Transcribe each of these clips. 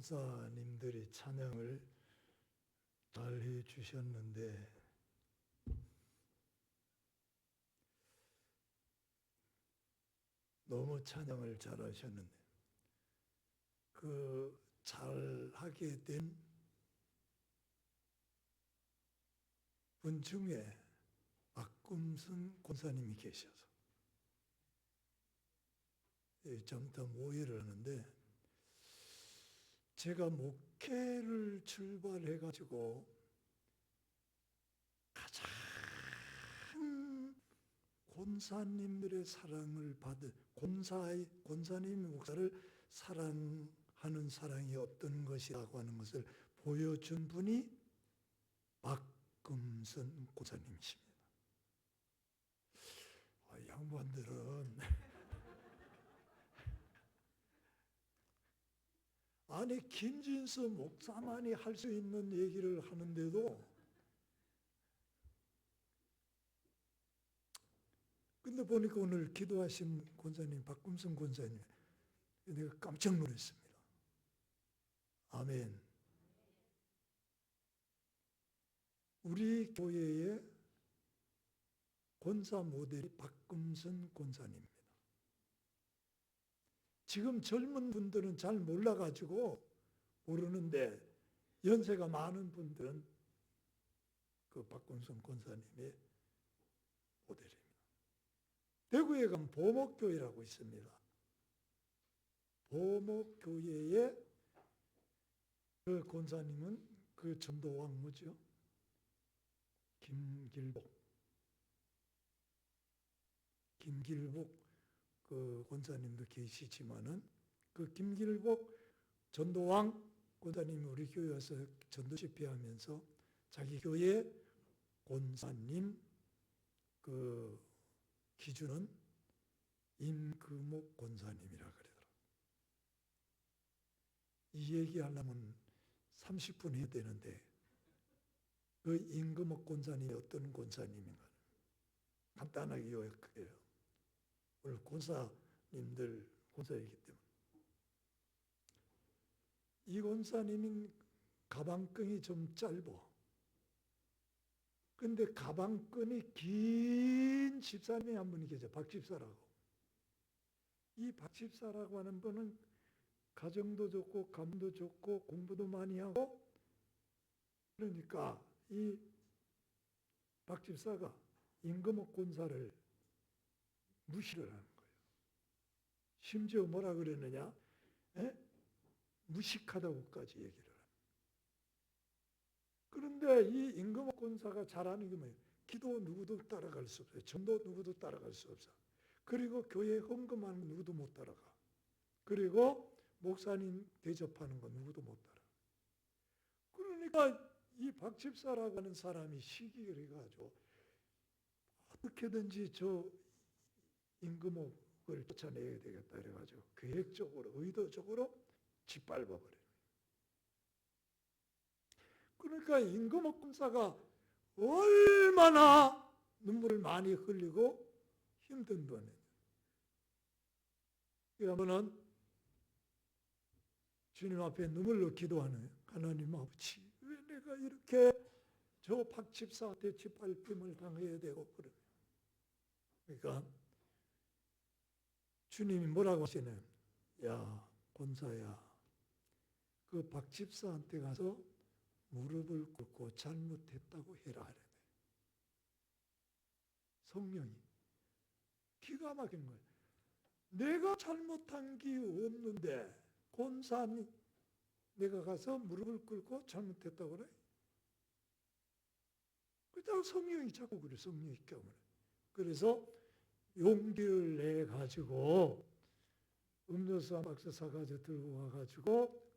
권사님들이 찬양을 잘 해주셨는데 너무 찬양을 잘하셨는데 그 잘하게 된 분 중에 박금순 권사님이 계셔서 잠깐 오해를 하는데, 제가 목회를 출발해가지고 가장 권사님들의 사랑을 받은 권사님 목사를 사랑하는 사랑이 어떤 것이라고 하는 것을 보여준 분이 박금순 권사님이십니다. 양반들은 아니 김진수 목사만이 할 수 있는 얘기를 하는데도, 근데 보니까 오늘 기도하신 권사님 박금순 권사님, 내가 깜짝 놀랐습니다. 아멘. 우리 교회의 권사 모델이 박금순 권사님입니다. 지금 젊은 분들은 잘 몰라가지고 모르는데, 연세가 많은 분들은 그 박금순 권사님의 모델입니다. 대구에 가면 보목교회라고 있습니다. 보목교회의 그 권사님은 그 전도왕 뭐죠? 김길복 그 권사님도 계시지만은, 그 김길복 전도왕 권사님이 우리 교회 와서 전도 집회하면서 자기 교회 권사님 그 기준은 임금옥 권사님이라 그러더라고요. 이 얘기하려면 30분 해야 되는데, 그 임금옥 권사님이 어떤 권사님인가 간단하게 요약해요. 오늘 권사님들 권사이기 때문에. 이 권사님은 가방끈이 좀 짧아. 근데 가방끈이 긴 집사님이 한 분이 계세요. 박집사라고. 이 박집사라고 하는 분은 가정도 좋고 감도 좋고 공부도 많이 하고, 그러니까 이 박집사가 임금옥 권사를 무시를 하는 거예요. 심지어 뭐라 그랬느냐? 무식하다고까지 얘기를 해요. 그런데 이 임금옥 권사가 잘하는 게 뭐예요? 기도 누구도 따라갈 수 없어요. 전도 누구도 따라갈 수 없어. 그리고 교회 헌금하는 거 누구도 못 따라가. 그리고 목사님 대접하는 거 누구도 못 따라가. 그러니까 이 박집사라고 하는 사람이 시기를 해가지고 어떻게든지 저 임금옥을 쫓아내야 되겠다 이래가지고 계획적으로 의도적으로 짓밟아버려요. 그러니까 임금옥 권사가 얼마나 눈물을 많이 흘리고 힘든 분이에요. 그러면은 주님 앞에 눈물로 기도하는, 하나님 아버지, 왜 내가 이렇게 저 박집사한테 짓밟힘을 당해야 되고 그러냐. 그러니까 주님이 뭐라고 하시냐면, 야 권사야, 그 박집사한테 가서 무릎을 꿇고 잘못했다고 해라. 성령이 기가 막힌 거예요. 내가 잘못한 게 없는데 권사님 내가 가서 무릎을 꿇고 잘못했다고 그래? 그냥 성령이 자꾸 그래. 성령이 껴버려. 그래서 용기를 내 가지고 음료수 한 박스 사가지고 들고 와가지고,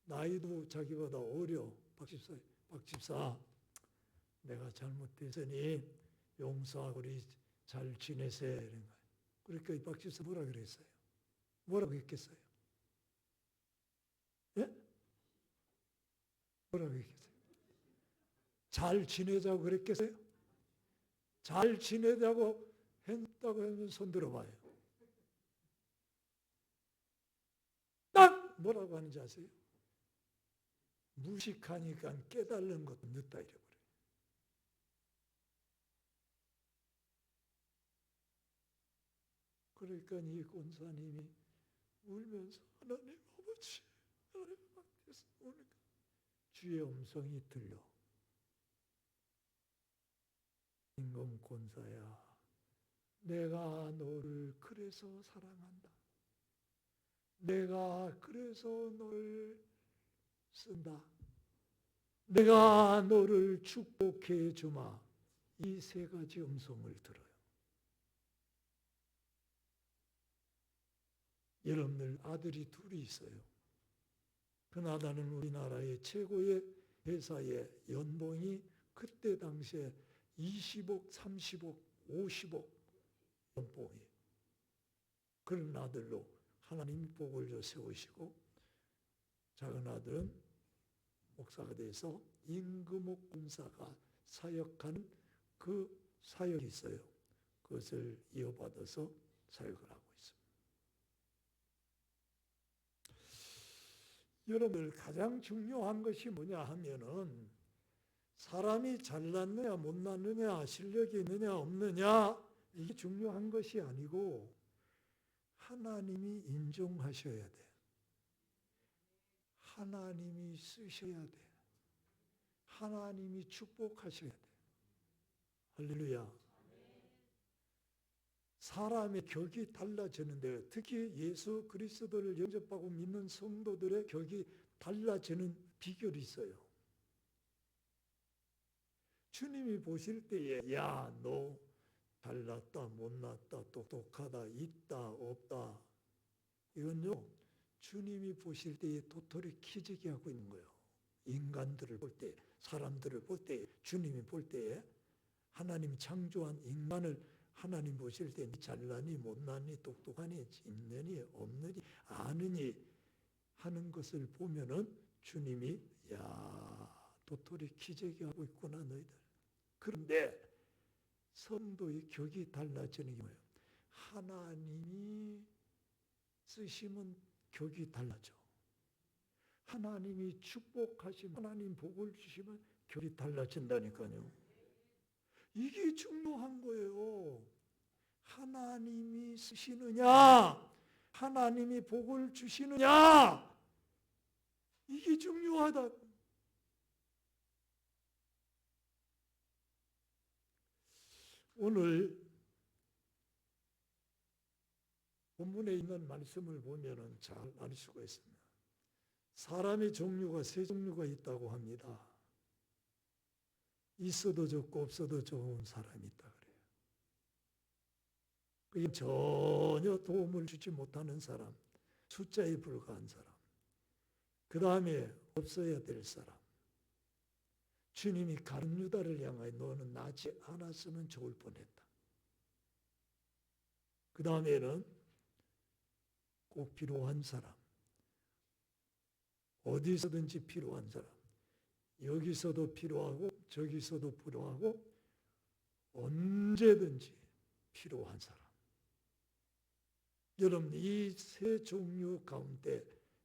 나이도 자기보다 어려. 박집사 내가 잘못했으니 용서하고 우리 잘 지내세요. 이런 거예요. 그러니까 이 박집사 뭐라 그랬어요? 뭐라고 했겠어요? 예? 뭐라고 했겠어요? 잘 지내자고 그랬겠어요? 잘 지내자고 했다고 하면 손 들어봐요. 딱 뭐라고 하는지 아세요? 무식하니까 깨달는 것도 늦다 이래버려요. 그러니까 이 권사님이 울면서 하나님 아버지, 하나님 앞에서 우니까 주의 음성이 들려. 임금 권사야, 내가 너를 그래서 사랑한다. 내가 그래서 너를 쓴다. 내가 너를 축복해 주마. 이 세 가지 음성을 들어요. 여러분들 아들이 둘이 있어요. 그나다는 우리나라의 최고의 회사의 연봉이 그때 당시에 20억, 30억, 50억 연봉이에요. 그런 아들로 하나님이 복을 줘 세우시고, 작은 아들은 목사가 돼서 임금옥 권사가 사역하는 그 사역이 있어요. 그것을 이어받아서 사역을 하고 있습니다. 여러분들 가장 중요한 것이 뭐냐 하면은 사람이 잘났느냐 못났느냐 실력이 있느냐 없느냐 이게 중요한 것이 아니고 하나님이 인정하셔야 돼. 하나님이 쓰셔야 돼. 하나님이 축복하셔야 돼. 할렐루야. 사람의 격이 달라지는데 특히 예수 그리스도를 영접하고 믿는 성도들의 격이 달라지는 비결이 있어요. 주님이 보실 때에 야, 너 잘났다, 못났다, 똑똑하다, 있다, 없다. 이건요, 주님이 보실 때에 도토리 키재기 하고 있는 거예요. 인간들을 볼 때, 사람들을 볼 때, 주님이 볼 때에 하나님 창조한 인간을 하나님 보실 때 잘나니, 못나니, 똑똑하니, 있느니, 없느니, 아느니 하는 것을 보면은 주님이 야, 도토리 키재기 하고 있구나 너희들. 그런데 성도의 격이 달라지는 게 뭐예요? 하나님이 쓰시면 격이 달라져. 하나님이 축복하시면, 하나님 복을 주시면 격이 달라진다니까요. 이게 중요한 거예요. 하나님이 쓰시느냐, 하나님이 복을 주시느냐, 이게 중요하다. 오늘 본문에 있는 말씀을 보면 잘 알 수가 있습니다. 사람의 종류가 세 종류가 있다고 합니다. 있어도 좋고 없어도 좋은 사람이 있다 그래요. 그게 전혀 도움을 주지 못하는 사람, 숫자에 불과한 사람, 그 다음에 없어야 될 사람. 주님이 가룟 유다를 향하여 너는 나지 않았으면 좋을 뻔했다. 그 다음에는 꼭 필요한 사람, 어디서든지 필요한 사람, 여기서도 필요하고 저기서도 필요하고 언제든지 필요한 사람. 여러분, 이 세 종류 가운데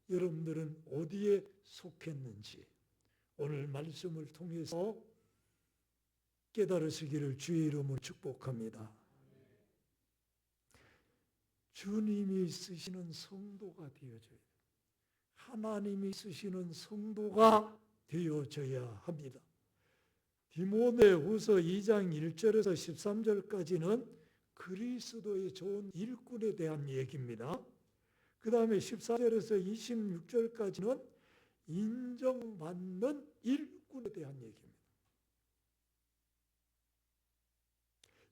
여러분들은 어디에 속했는지 오늘 말씀을 통해서 깨달으시기를 주의 이름으로 축복합니다. 주님이 쓰시는 성도가 되어져야 돼요. 하나님이 쓰시는 성도가 되어져야 합니다. 디모데후서 2장 1절에서 13절까지는 그리스도의 좋은 일꾼에 대한 얘기입니다. 그 다음에 14절에서 26절까지는 인정받는 일꾼에 대한 얘기입니다.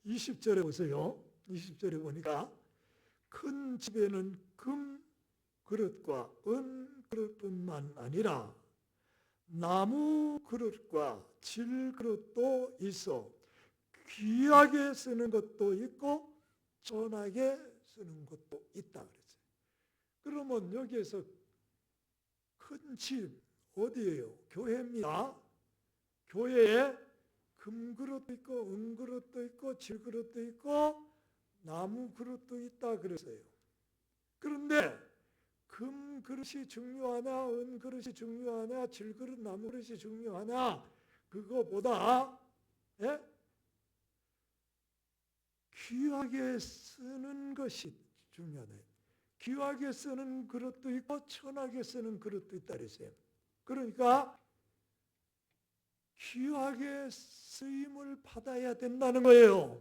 20절에 보세요. 20절에 보니까 큰 집에는 금 그릇과 은 그릇뿐만 아니라 나무 그릇과 질 그릇도 있어 귀하게 쓰는 것도 있고 전하게 쓰는 것도 있다 그랬어요. 그러면 여기에서 큰 집 어디예요? 교회입니다. 교회에 금 그릇도 있고 은 그릇도 있고 질 그릇도 있고 나무 그릇도 있다 그랬어요. 그런데 금 그릇이 중요하냐, 은 그릇이 중요하냐, 질그릇, 나무 그릇이 중요하냐, 그거보다 귀하게 쓰는 것이 중요하다. 귀하게 쓰는 그릇도 있고 천하게 쓰는 그릇도 있다 그랬어요. 그러니까 귀하게 쓰임을 받아야 된다는 거예요.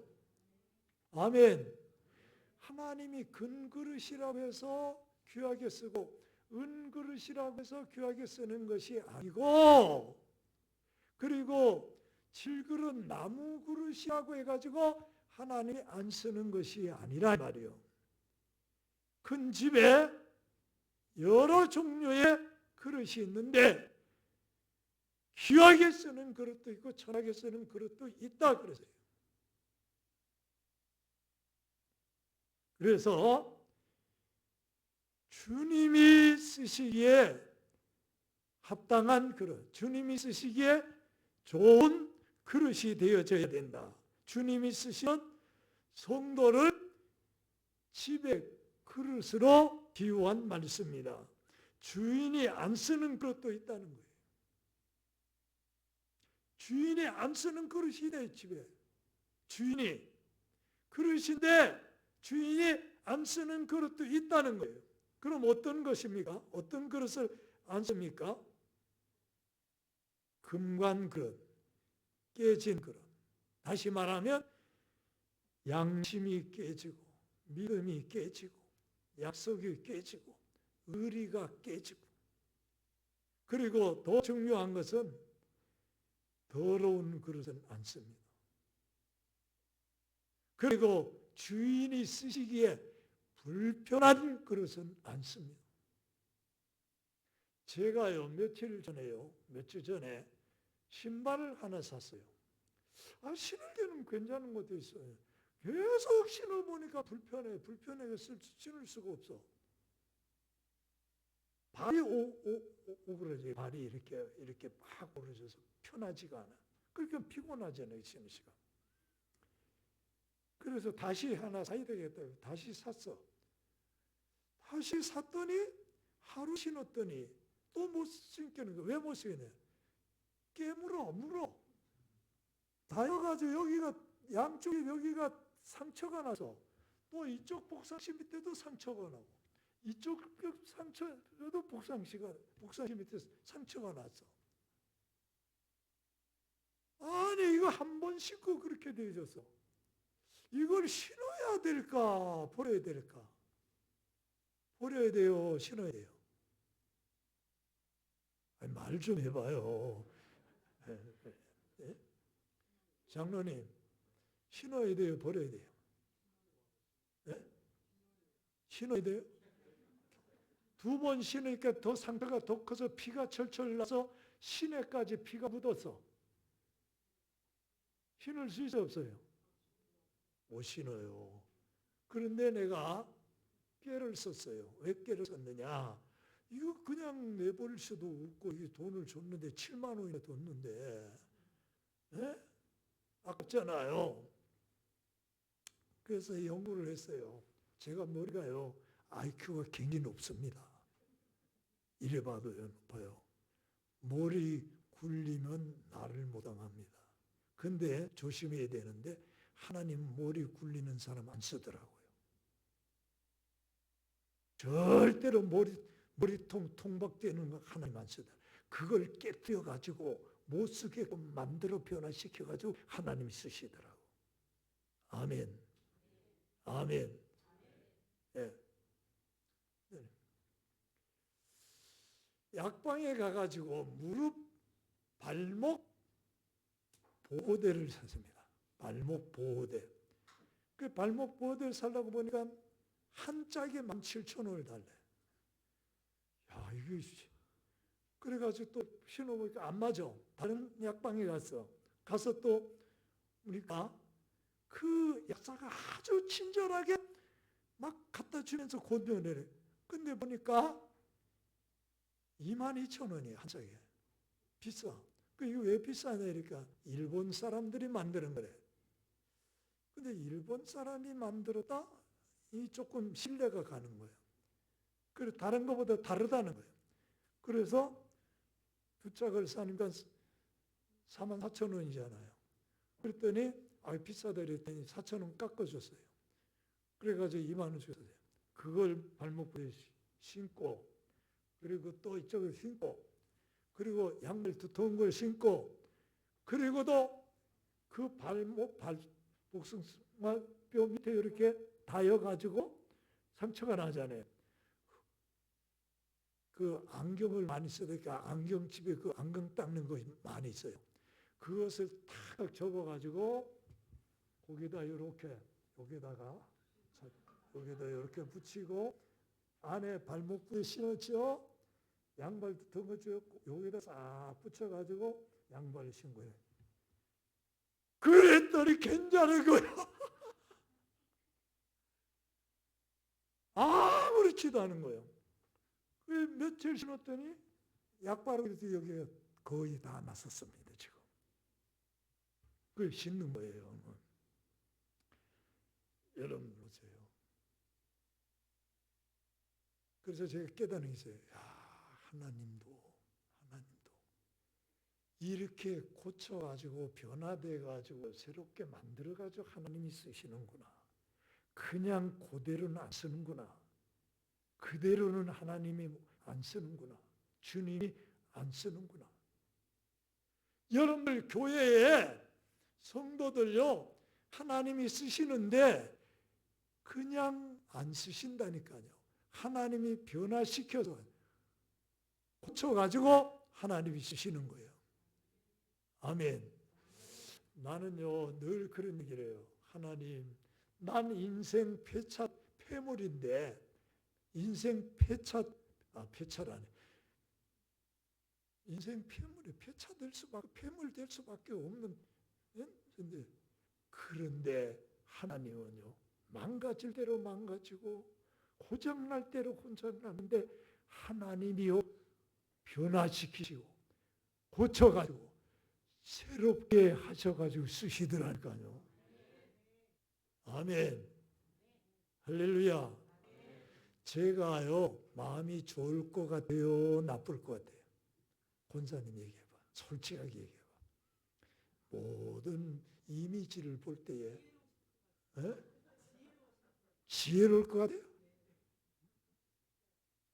아멘. 하나님이 금그릇이라고 해서 귀하게 쓰고 은그릇이라고 해서 귀하게 쓰는 것이 아니고, 그리고 질그릇, 나무 그릇이라고 해가지고 하나님이 안 쓰는 것이 아니라 말이요. 큰 집에 여러 종류의 그릇이 있는데 귀하게 쓰는 그릇도 있고 천하게 쓰는 그릇도 있다 그랬어요. 그래서 주님이 쓰시기에 합당한 그릇, 주님이 쓰시기에 좋은 그릇이 되어져야 된다. 주님이 쓰시는 성도를 집의 그릇으로 비유한 말씀입니다. 주인이 안 쓰는 그릇도 있다는 거예요. 주인이 안 쓰는 그릇이 있네, 집에. 주인이 그릇인데 주인이 안 쓰는 그릇도 있다는 거예요. 그럼 어떤 것입니까? 어떤 그릇을 안 씁니까? 금관 그릇, 깨진 그릇. 다시 말하면 양심이 깨지고 믿음이 깨지고 약속이 깨지고 의리가 깨지고, 그리고 더 중요한 것은 더러운 그릇은 안 씁니다. 그리고 주인이 쓰시기에 불편한 그릇은 안 씁니다. 제가요 며칠 전에 신발을 하나 샀어요. 신을 때는 괜찮은 것도 있어요. 계속 신어보니까 불편해서 신을 수가 없어. 발이 오그러져. 발이 이렇게 막 오그러져서 편하지가 않아. 그러니까 피곤하잖아요, 쉬는 시간. 그래서 다시 하나 사야 되겠다. 다시 샀어. 다시 샀더니 하루 신었더니 또 못 신겠는 거야. 왜 못 신겠냐? 물어. 다여가지고 여기가 양쪽에 여기가 상처가 나서 또 이쪽 복상시 밑에도 상처가 나고 이쪽 상처에도 복상시 밑에 상처가 났어. 아니 이거 한 번 신고 그렇게 되어졌어. 이걸 신어야 될까 버려야 될까? 버려야 돼요, 신어야 돼요? 말 좀 해봐요. 네? 장로님, 신어야 돼요, 버려야 돼요? 네? 신어야 돼요? 2번 신으니까 더 상처가 더 커서 피가 철철 나서 시내까지 피가 묻었어. 신을 수 있어 없어요? 못 신어요. 그런데 내가 깨를 썼어요. 왜 깨를 썼느냐? 이거 그냥 내버릴 수도 없고 이게 돈을 줬는데 7만 원이나 줬는데 아깝잖아요. 그래서 연구를 했어요. 제가 머리가요 IQ가 굉장히 높습니다. 이래 봐도 높아요. 머리 굴리면 나를 못당합니다. 근데 조심해야 되는데 하나님 머리 굴리는 사람 안 쓰더라고요. 절대로 머리통 통박되는 거 하나님 안 쓰더라고요. 그걸 깨뜨려 가지고 못 쓰게끔 만들어 변화시켜 가지고 하나님이 쓰시더라고요. 아멘. 아멘. 네. 약방에 가가지고 무릎, 발목 보호대를 샀습니다. 발목 보호대. 그 발목 보호대를 살라고 보니까 한 짝에 17,000원을 달래. 야, 이게 그래가지고 또 신어보니까 안 맞아. 다른 약방에 가서 또 우리가 그 약사가 아주 친절하게 막 갖다 주면서 권면을 해. 근데 보니까 22,000원이 한 짝에. 비싸. 이거 왜 비싸냐 그러니까 일본 사람들이 만드는 거래. 근데 일본 사람이 만들었다? 이 조금 신뢰가 가는 거예요. 그래 다른 것보다 다르다는 거예요. 그래서 두 짝을 사니까 44,000원이잖아요. 그랬더니 비싸다 그랬더니 4,000원 깎아줬어요. 그래가지고 2만 원 줬어요. 그걸 발목부에 신고, 그리고 또 이쪽에 신고, 그리고 양말 두터운 걸 신고, 그리고도 그 복숭아뼈 밑에 이렇게 닿여가지고 상처가 나잖아요. 그 안경을 많이 쓰니까 안경집에 그 안경 닦는 거 많이 있어요. 그것을 탁 접어가지고 거기다 이렇게 여기다 이렇게 붙이고 안에 발목부에 신었죠. 양발 두터운 거 여기다 싹 붙여가지고 양발을 신고해요. 그랬더니 괜찮은 거예요. 아무렇지도 않은 거예요. 며칠 신었더니 약 바르고 여기가 거의 다 났었습니다. 지금. 그걸 신는 거예요. 여러분 보세요. 그래서 제가 깨달은 게 있어요. 하나님도 이렇게 고쳐가지고 변화돼가지고 새롭게 만들어가지고 하나님이 쓰시는구나. 그냥 그대로는 안 쓰는구나. 그대로는 하나님이 안 쓰는구나. 주님이 안 쓰는구나. 여러분들 교회에 성도들요 하나님이 쓰시는데 그냥 안 쓰신다니까요. 하나님이 변화시켜서 고쳐가지고 하나님이 쓰시는 거예요. 아멘. 나는요 늘 그런 얘기를 해요. 하나님, 난 인생 폐물인데 인생 폐차라네. 인생 폐물이 폐차될 수밖에 폐물 될 수밖에 없는. 그런데 하나님은요 망가질 대로 망가지고 고장날 대로 고장나는데 하나님이요 변화시키시고 고쳐가지고 새롭게 하셔가지고 쓰시더라니까요. 아멘. 할렐루야. 제가요 마음이 좋을 것 같아요, 나쁠 것 같아요? 권사님 얘기해봐. 솔직하게 얘기해봐. 모든 이미지를 볼 때에 지혜로울 것 같아요?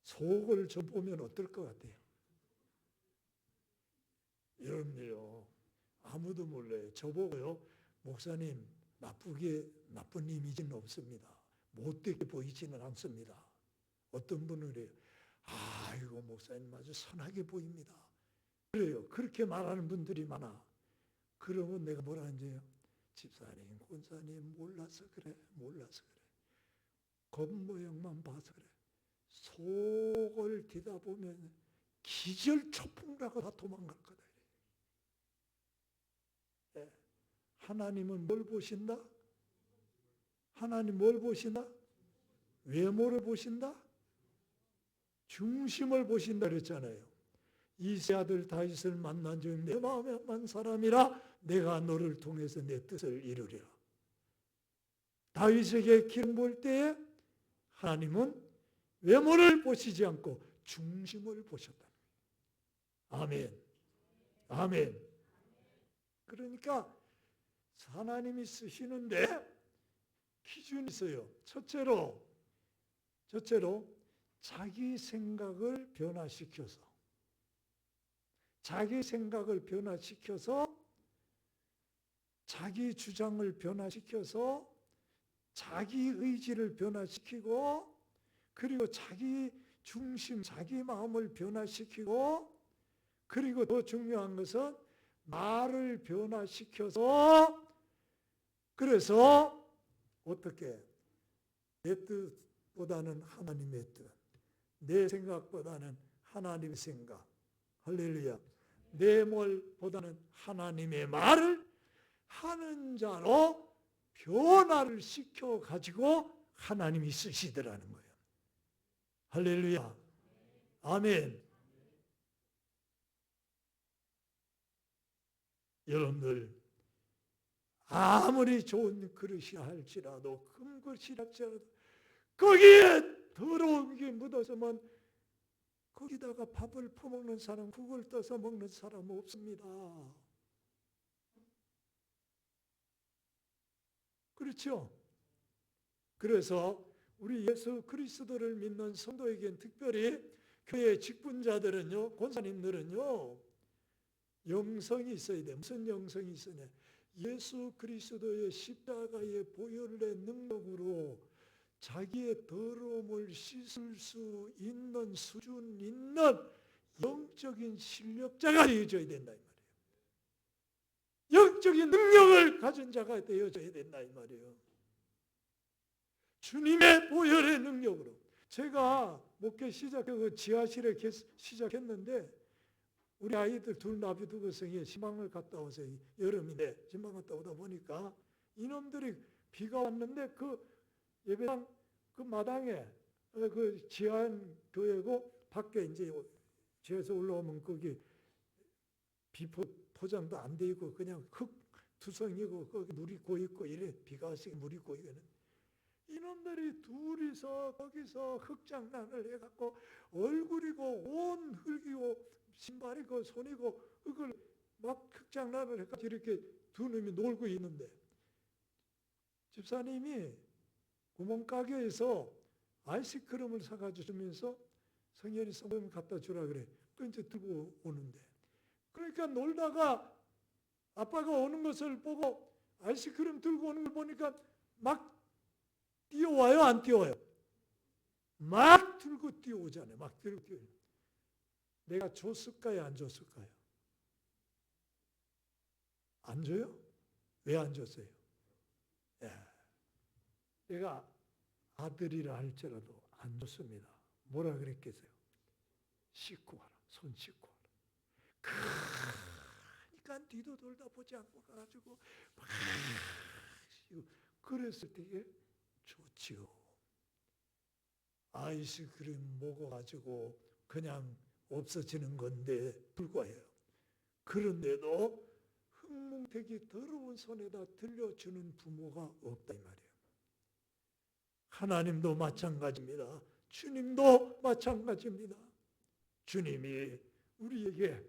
속을 좀 보면 어떨 것 같아요? 여러분들요 아무도 몰라요. 저보고요 목사님 나쁜 이미지는 없습니다. 못되게 보이지는 않습니다. 어떤 분은 그래요. 아이고 목사님 아주 선하게 보입니다. 그래요. 그렇게 말하는 분들이 많아. 그러면 내가 뭐라 하는지요? 집사님, 권사님 몰라서 그래. 겉모양만 봐서 그래. 속을 뒤다보면 기절초풍라고 다 도망갈 거다. 하나님은 뭘 보신다? 하나님 뭘 보신다? 외모를 보신다? 중심을 보신다 그랬잖아요. 이세 아들 다윗을 만난 즉 내 마음에 합한 사람이라 내가 너를 통해서 내 뜻을 이루리라. 다윗에게 기름 부을 때에 하나님은 외모를 보시지 않고 중심을 보셨다. 아멘. 아멘. 그러니까 하나님이 쓰시는데 기준이 있어요. 첫째로 자기 생각을 변화시켜서 자기 주장을 변화시켜서 자기 의지를 변화시키고 그리고 자기 중심, 자기 마음을 변화시키고 그리고 더 중요한 것은 나를 변화시켜서 그래서 어떻게 내 뜻보다는 하나님의 뜻, 내 생각보다는 하나님의 생각, 할렐루야. 내 말보다는 하나님의 말을 하는 자로 변화를 시켜가지고 하나님이 쓰시더라는 거예요. 할렐루야. 아멘. 여러분들 아무리 좋은 그릇이 할지라도 큰 그릇이 할지라도 거기에 더러운 게 묻어서만 거기다가 밥을 퍼먹는 사람, 국을 떠서 먹는 사람 없습니다. 그렇죠? 그래서 우리 예수 그리스도를 믿는 성도에겐 특별히 교회 직분자들은요, 권사님들은요, 영성이 있어야 돼. 무슨 영성이 있어야 돼? 예수 그리스도의 십자가의 보혈의 능력으로 자기의 더러움을 씻을 수 있는 수준 있는 영적인 실력자가 되어져야 된다 이 말이에요. 영적인 능력을 가진 자가 되어져야 된다 이 말이에요. 주님의 보혈의 능력으로. 제가 목회 시작하고 지하실에 시작했는데 우리 아이들 둘 나비두고서 지방을 갔다 와서 여름인데 지방 갔다 오다 보니까 이놈들이 비가 왔는데 그 예배당 그 마당에 그 지하한 교회고 밖에 이제 지하에서 올라오면 거기 비포장도 안 돼 있고 그냥 흙 투성이고 거기 물이 고있고 이래 비가 와서 물이 고이거든. 이놈들이 둘이서 거기서 흙장난을 해갖고 얼굴이고 온 흙이고 신발이고 손이고 흙을 막 흙장난을 해가지고 이렇게 두 놈이 놀고 있는데 집사님이 구멍가게에서 아이스크림을 사가지고 주면서 성현이 성도님 갖다 주라 그래. 그 이제 들고 오는데 그러니까 놀다가 아빠가 오는 것을 보고 아이스크림 들고 오는 걸 보니까 막 뛰어와요, 안 뛰어와요? 막 들고 뛰어오잖아요. 막 들고 뛰어와요. 내가 줬을까요, 안 줬을까요? 안 줘요? 왜 안 줬어요? 내가 아들이라 할지라도 안 줬습니다. 뭐라 그랬겠어요? 씻고 와라, 손 씻고 와라. 그러니까 뒤도 돌다 보지 않고 가가지고 막 그랬을 때에 좋지요. 아이스크림 먹어가지고 그냥 없어지는 건데 불과해요. 그런데도 흙뭉태기 더러운 손에다 들려주는 부모가 없다 이 말이에요. 하나님도 마찬가지입니다. 주님도 마찬가지입니다. 주님이 우리에게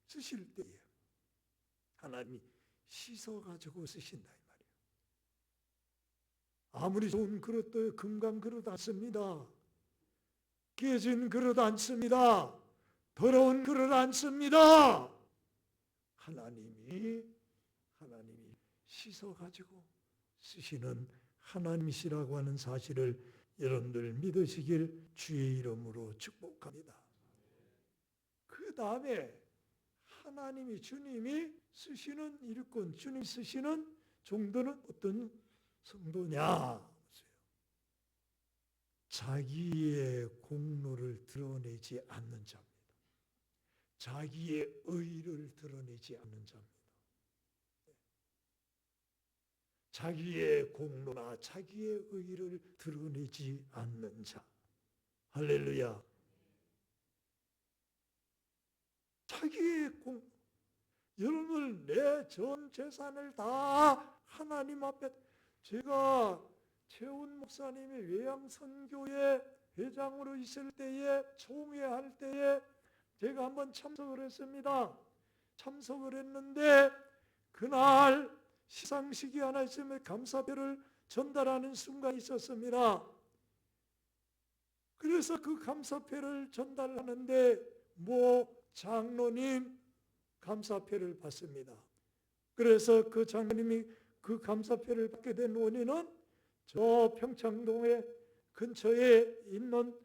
쓰실 때에 하나님이 씻어가지고 쓰신다 이 말이에요. 아무리 좋은 그릇도 금강 그릇 안 씁니다. 깨진 그릇 안 씁니다. 더러운 그릇 안 씁니다. 하나님이 씻어가지고 쓰시는 하나님이시라고 하는 사실을 여러분들 믿으시길 주의 이름으로 축복합니다. 그 다음에 하나님이 주님이 쓰시는 일꾼, 주님 쓰시는 종들은 어떤 성도냐? 자기의 공로를 드러내지 않는 자입니다. 자기의 의를 드러내지 않는 자입니다. 자기의 공로나 자기의 의를 드러내지 않는 자. 할렐루야. 자기의 여러분 내 전 재산을 다 하나님 앞에 제가 최훈 목사님이 외양선교회 회장으로 있을 때에 총회할 때에 제가 한번 참석을 했습니다. 참석을 했는데 그날 시상식이 하나 있으면 감사표를 전달하는 순간이 있었습니다. 그래서 그 감사표를 전달하는데 장로님 감사표를 받습니다. 그래서 그 장로님이 그 감사표를 받게 된 원인은 저 평창동에 근처에 있는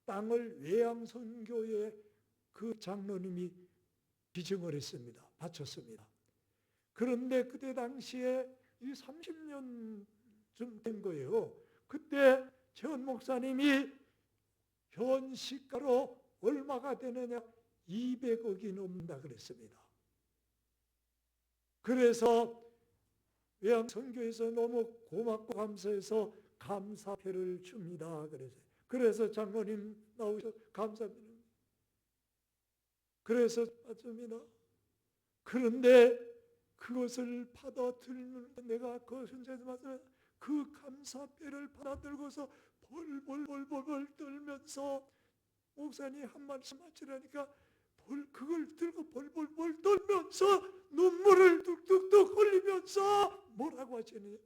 땅을 외양선교에 그 장로님이 비증을 했습니다. 바쳤습니다. 그런데 그때 당시에 이 30년쯤 된 거예요. 그때 최원 목사님이 현 시가로 얼마가 되느냐? 200억이 넘는다 그랬습니다. 그래서 외양선교에서 너무 고맙고 감사해서 감사표를 줍니다. 그래서 장로님 나오셔서 감사표를 그래서 받습니다. 그런데 그것을 받아들는 내가 그 현장에서 그 감사표를 받아들고서 벌벌벌벌 떨면서 목사님 한 말씀 하시라니까 그걸 들고 벌벌벌 떨면서 눈물을 뚝뚝뚝 흘리면서 뭐라고 하시니?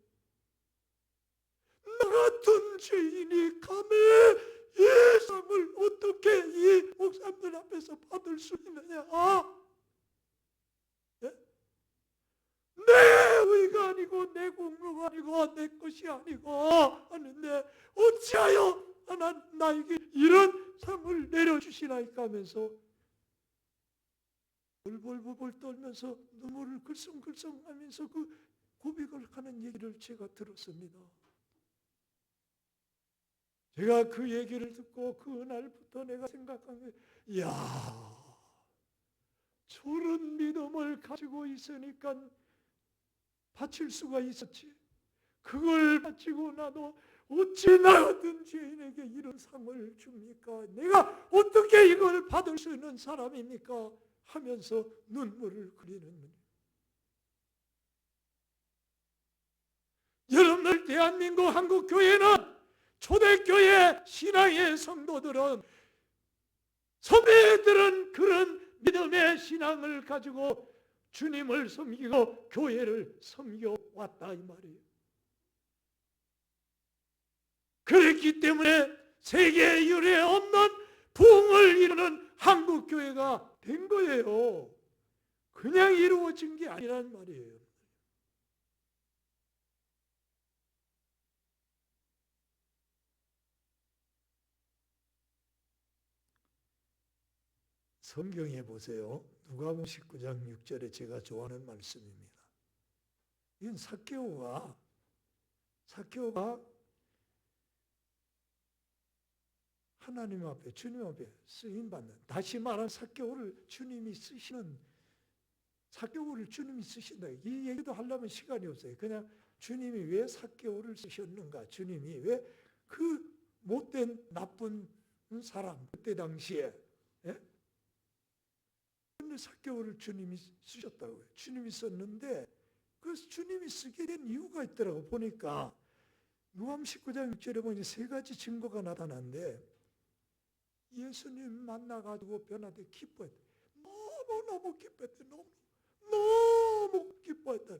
나 같은 죄인이 감히 이 상을 어떻게 이 목사님들 앞에서 받을 수 있느냐? 예? 내 의가 아니고 내 공로가 아니고 내 것이 아니고 하는데 어찌하여 나에게 이런 상을 내려주시나이까 하면서 벌벌벌 떨면서 눈물을 글썽글썽 하면서 그 고백을 하는 얘기를 제가 들었습니다. 제가 그 얘기를 듣고 그날부터 내가 생각한 게, 이야, 저런 믿음을 가지고 있으니까 바칠 수가 있었지. 그걸 바치고 나도 어찌 나 같은 죄인에게 이런 상을 줍니까? 내가 어떻게 이걸 받을 수 있는 사람입니까? 하면서 눈물을 흘리는. 여러분들 대한민국 한국교회는 초대교회 신앙의 성도들은 선배들은 그런 믿음의 신앙을 가지고 주님을 섬기고 교회를 섬겨왔다 이 말이에요. 그랬기 때문에 세계 유례 없는 부흥을 이루는 한국교회가 된 거예요. 그냥 이루어진 게 아니란 말이에요. 성경에 보세요. 누가복음 19장 6절에 제가 좋아하는 말씀입니다. 이건 삭개오가 하나님 앞에 주님 앞에 쓰임받는, 다시 말하면 삭개오를 주님이 쓰신다. 이 얘기도 하려면 시간이 없어요. 그냥 주님이 왜 삭개오를 쓰셨는가, 주님이 왜 그 못된 나쁜 사람 그때 당시에 삭개오를 주님이 쓰셨다고요. 주님이 썼는데 그래서 주님이 쓰게 된 이유가 있더라고. 보니까 누가복음 19장 6절에 보니 세 가지 증거가 나타나는데 예수님 만나가지고 변화되 기뻐했다. 너무 기뻐했다. 너무 기뻐했다.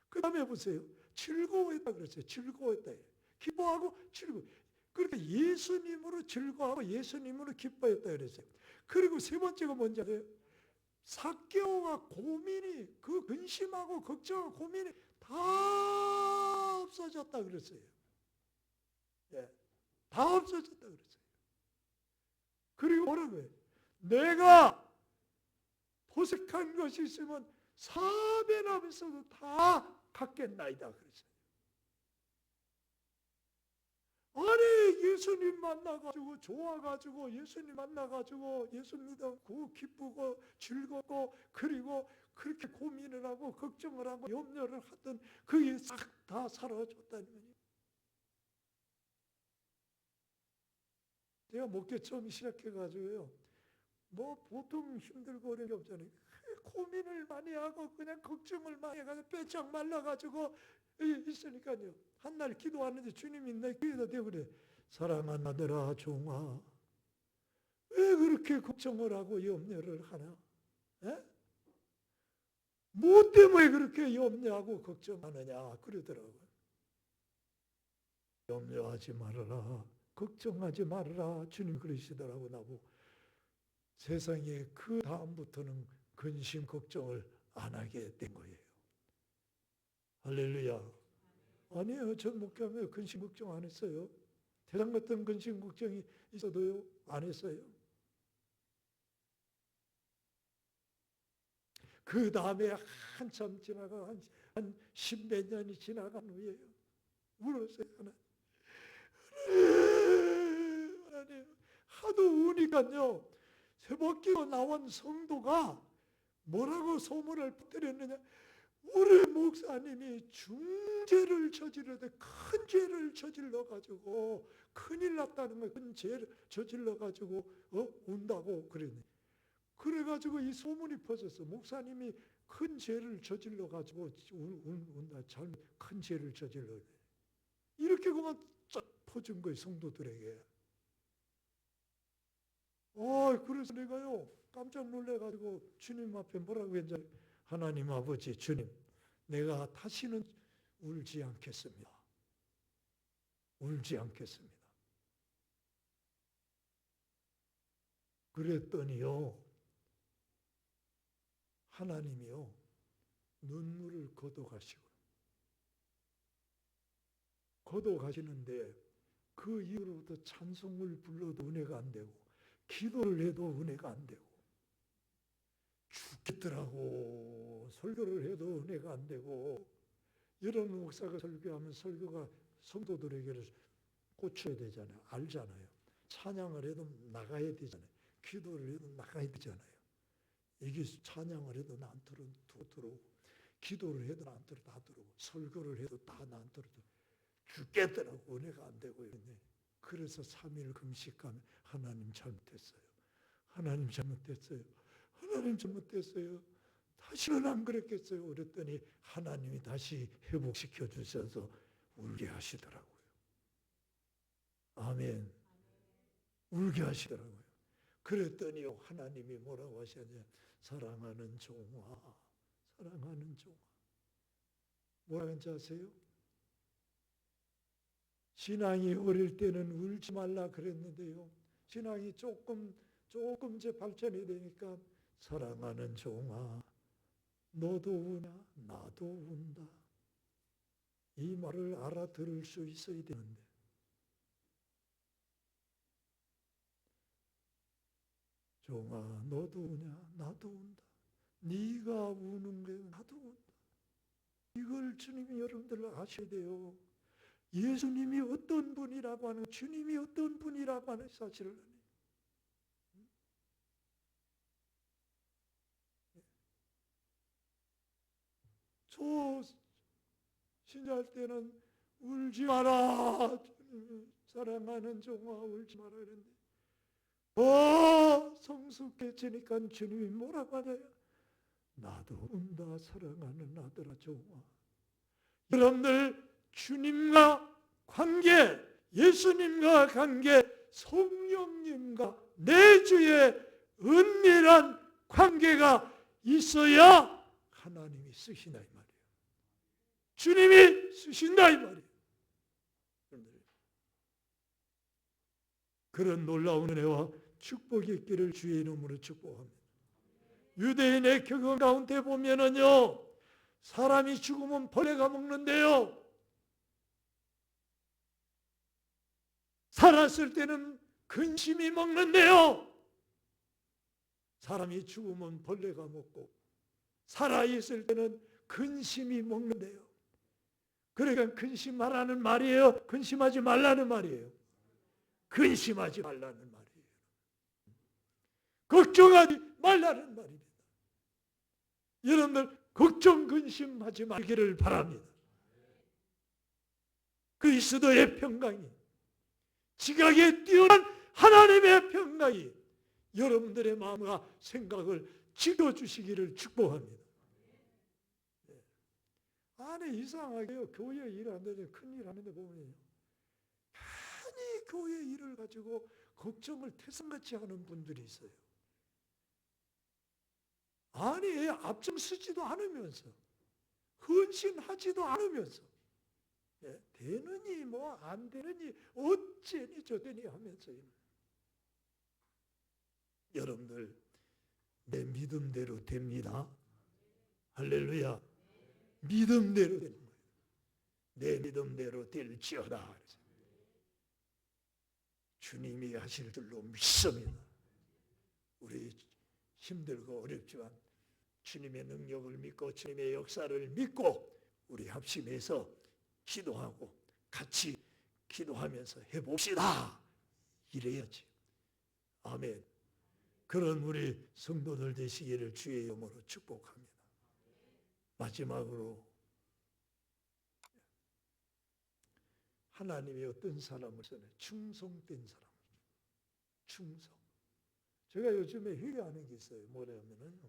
그 다음에 보세요. 즐거워했다 그랬어요. 즐거워했다. 기뻐하고 즐거워. 그러니까 예수님으로 즐거워하고 예수님으로 기뻐했다 그랬어요. 그리고 세 번째가 뭔지 아세요? 삭개오가 고민이, 그 근심하고 걱정하고 고민이 다 없어졌다 그랬어요. 예, 다 없어졌다 그랬어요. 그리고 뭐라고 해요? 내가 포색한 것이 있으면 4배나 하면서도 다 갖겠나이다 그랬어요. 아니 예수님 만나가지고 좋아가지고 예수님 만나가지고 예수 믿고 기쁘고 즐겁고 그리고 그렇게 고민을 하고 걱정을 하고 염려를 하던 그게 싹 다 사라졌다는 거예요. 제가 목회 처음 시작해가지고요, 뭐 보통 힘들고 어려운 게 없잖아요. 고민을 많이 하고 그냥 걱정을 많이 해가지고 빼짝 말라가지고 있으니까요. 한날 기도하는데 주님이 내 귀에다 대버려. 사랑하는 아들아 종아, 왜 그렇게 걱정을 하고 염려를 하나? 에? 뭐 때문에 그렇게 염려하고 걱정하느냐 그러더라고요. 염려하지 말아라, 걱정하지 말아라, 주님 그러시더라고. 나보고 세상에 그 다음부터는 근심 걱정을 안 하게 된 거예요. 할렐루야. 아니에요. 전 목회하면 근심 걱정 안 했어요. 대상 같은 근심 걱정이 있어도요 안 했어요. 그 다음에 한참 지나가 한 10몇 년이 지나간 후에요 울었어요. 하나님, 하도 우니까요 새벽기도 나온 성도가 뭐라고 소문을 퍼뜨렸느냐, 우리 목사님이 중죄를 저질러대 큰 죄를 저질러가지고 큰일 났다는 거예요. 큰 죄를 저질러가지고 운다고 그랬네. 그래가지고 이 소문이 퍼졌어. 목사님이 큰 죄를 저질러가지고 운다. 큰 죄를 저질러. 이렇게 그만 퍼준 거예요, 성도들에게. 그래서 내가요 깜짝 놀래가지고 주님 앞에 뭐라고 했냐. 하나님 아버지, 주님, 내가 다시는 울지 않겠습니다. 울지 않겠습니다. 그랬더니요, 하나님이요 눈물을 걷어가시는데 그 이후로부터 찬송을 불러도 은혜가 안 되고 기도를 해도 은혜가 안 되고 죽겠더라고 설교를 해도 은혜가 안 되고. 여러분 목사가 설교하면 설교가 성도들에게를 꽂혀야 되잖아요. 알잖아요. 찬양을 해도 나가야 되잖아요. 기도를 해도 나가야 되잖아요. 이게 찬양을 해도 나한테는 들어오고 기도를 해도 나한테는 다 들어오고 설교를 해도 다 나한테는 죽겠더라고 은혜가 안 되고 이러네. 그래서 3일 금식하면 하나님 잘못했어요. 하나님 잘못했어요. 하나님 잘못했어요. 다시는 안 그랬겠어요. 그랬더니 하나님이 다시 회복시켜 주셔서 울게 하시더라고요. 아멘. 울게 하시더라고요. 그랬더니요 하나님이 뭐라고 하셨냐. 사랑하는 종아, 사랑하는 종아. 뭐라고 하는지 아세요? 신앙이 어릴 때는 울지 말라 그랬는데요. 신앙이 조금 이제 발전이 되니까 사랑하는 종아, 너도 우냐? 나도 운다. 이 말을 알아들을 수 있어야 되는데. 종아, 너도 우냐? 나도 운다. 네가 우는 게 나도 운다. 이걸 주님이 여러분들 아셔야 돼요. 예수님이 어떤 분이라고 하는, 주님이 어떤 분이라고 하는 사실을. 저 신자할 때는 울지 마라. 사랑하는 종아 울지 마라 그랬는데 성숙해지니까 주님이 뭐라고 하나요? 나도 운다 사랑하는 아들아 종아. 여러분들 주님과 관계, 예수님과 관계, 성령님과 내 주의 은밀한 관계가 있어야 하나님이 쓰시나 이 말이에요. 주님이 쓰신다 이 말이에요. 그런 놀라운 은혜와 축복이 있기를 주의 이름으로 축복합니다. 유대인의 경험 가운데 보면은요, 사람이 죽으면 벌레가 먹는데요, 살았을 때는 근심이 먹는데요, 사람이 죽으면 벌레가 먹고 살아있을 때는 근심이 먹는데요. 그러니까 근심하라는 말이에요? 근심하지 말라는 말이에요? 근심하지 말라는 말이에요. 걱정하지 말라는 말입니다. 여러분들 걱정 근심하지 말기를 바랍니다. 그리스도의 평강이, 지각에 뛰어난 하나님의 평강이 여러분들의 마음과 생각을 지켜주시기를 축복합니다. 아니 이상하게요. 교회 일 하는데 큰일 하는데 보면요, 아니 교회 일을 가지고 걱정을 태산같이 하는 분들이 있어요. 아니 앞장서지도 않으면서 헌신하지도 않으면서 되느니 뭐 안 되느니 어쩌니 저쩌니 하면서. 여러분들 내 믿음대로 됩니다. 할렐루야. 믿음대로 되는 거예요. 내 믿음대로 될지어다. 주님이 하실 줄로 믿습니다. 우리 힘들고 어렵지만 주님의 능력을 믿고 주님의 역사를 믿고 우리 합심해서 기도하고 같이 기도하면서 해봅시다. 이래야지. 아멘. 그런 우리 성도들 되시기를 주의 이름으로 축복합니다. 마지막으로 하나님이 어떤 사람을 써요? 충성된 사람. 충성. 제가 요즘에 회개하는 게 있어요. 뭐냐면은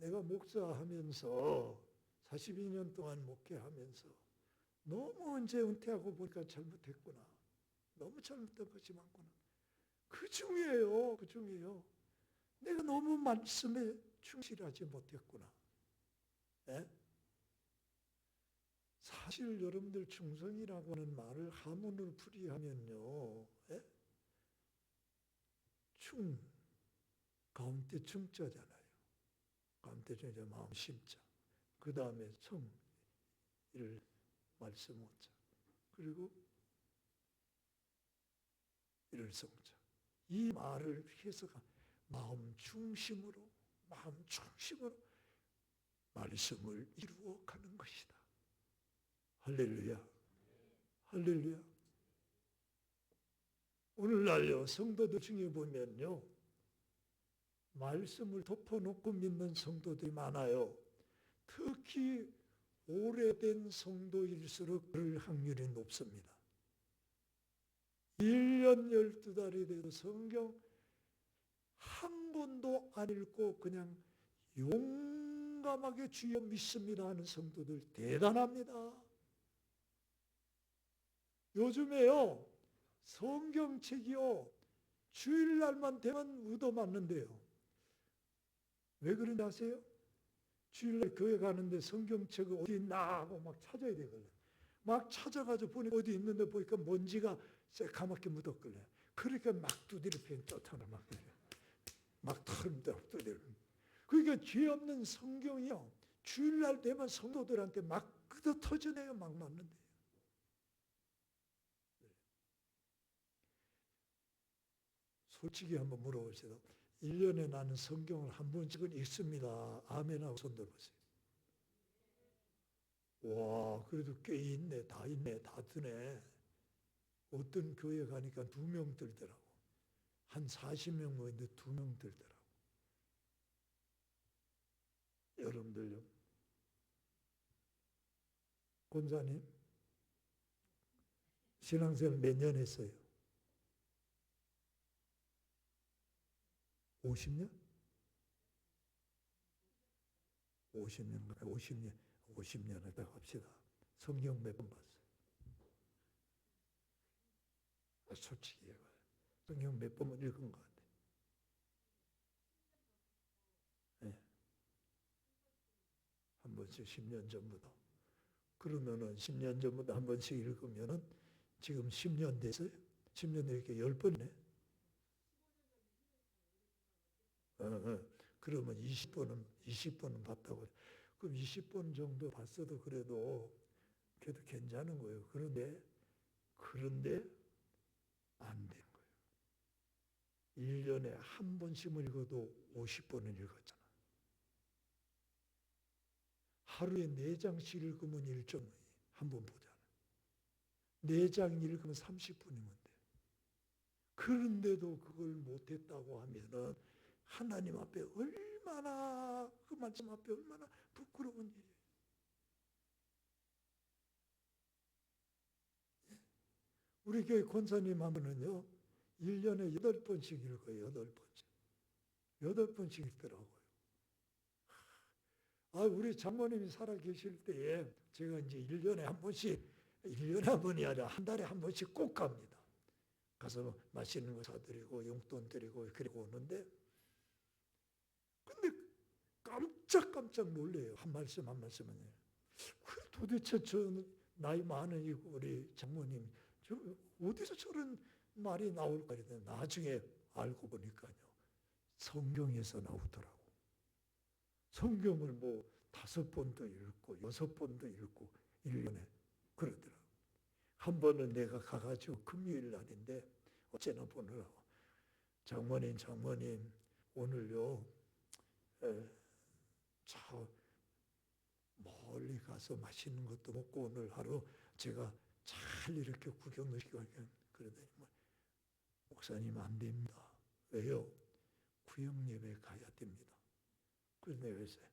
내가 목사하면서 42년 동안 목회하면서 너무 언제 은퇴하고 보니까 잘못했구나. 너무 잘못된 것이 많구나. 그 중이에요. 그 중이에요. 내가 너무 말씀에 충실하지 못했구나. 예? 사실 여러분들 충성이라고 하는 말을 한문으로 풀이하면요. 예? 충, 가운데 충자잖아요. 가운데 충자 마음 심자. 그 다음에 성, 일 말씀 오자. 그리고 일성자. 이 말을 해석한 마음 중심으로 말씀을 이루어 가는 것이다. 할렐루야. 할렐루야. 오늘날요 성도들 중에 보면요 말씀을 덮어놓고 믿는 성도들이 많아요. 특히 오래된 성도일수록 그럴 확률이 높습니다. 1년 12달이 돼도 성경 한 번도 안 읽고 그냥 용감하게 주여 믿습니다 하는 성도들 대단합니다. 요즘에요 성경책이요 주일날만 되면 얻어맞는데요. 왜 그런지 아세요? 주일날 교회 가는데 성경책이 어디 있나 하고 막 찾아야 되거든요. 막 찾아가지고 보니까 어디 있는데 보니까 먼지가 새카맣게 묻었길래 그러니까 막 두드려 펜 쫓아나 막 털는다 두드려. 그러니까 죄 없는 성경이요 주일날 되면 성도들한테 막 끄덕 터져내요. 막 맞는데. 솔직히 한번 물어보세요. 1년에 나는 성경을 한 번씩은 읽습니다. 아멘하고 손 들어보세요. 와, 그래도 꽤 있네. 다 있네. 다 드네. 어떤 교회 가니까 2명 들더라고. 한 40명 모였는데 2명 들더라고. 여러분들요. 권사님, 신앙생활 몇 년 했어요? 50년? 50년 했다 합시다. 성경 몇 번 봤어요? 솔직히 해봐요. 성경 몇 번은 읽은 것 같아요. 네. 한 번씩 10년 전부터. 그러면은 10년 전부터 한 번씩 읽으면은 지금 10년 됐어요? 10년 이렇게 10번이네. 그러면 20번은 봤다고. 그럼 20번 정도 봤어도 그래도 괜찮은 거예요. 그런데 안 되는 거예요. 1년에 한 번씩은 읽어도 50번은 읽었잖아. 하루에 4장씩 읽으면 1점 한 번 보잖아. 4장 읽으면 30분이면 돼. 그런데도 그걸 못했다고 하면은 하나님 앞에 얼마나 그 말씀 앞에 얼마나 부끄러운 일이에요. 우리 교회 권사님 하면은요 1년에 8번씩 읽어요. 8번씩 8번씩 읽더라고요. 우리 장모님이 살아 계실 때에 제가 이제 1년에 한 번이 아니라 한 달에 한 번씩 꼭 갑니다. 가서 맛있는 거 사드리고 용돈 드리고 그리고 오는데 근데 깜짝 놀래요. 한 말씀 한 말씀은. 도대체 저 나이 많은 우리 장모님 저 어디서 저런 말이 나올까 했는데 나중에 알고 보니까요. 성경에서 나오더라고. 성경을 뭐 5번도 읽고 6번도 읽고 1년에 그러더라고. 한 번은 내가 가가지고 금요일 날인데 어째나 보느라고 장모님 오늘요 저 멀리 가서 맛있는 것도 먹고 오늘 하루 제가 잘 이렇게 구경을 시키고 그러더니 목사님 안 됩니다. 왜요? 구역예배 가야 됩니다. 그래서 내가 그랬어요.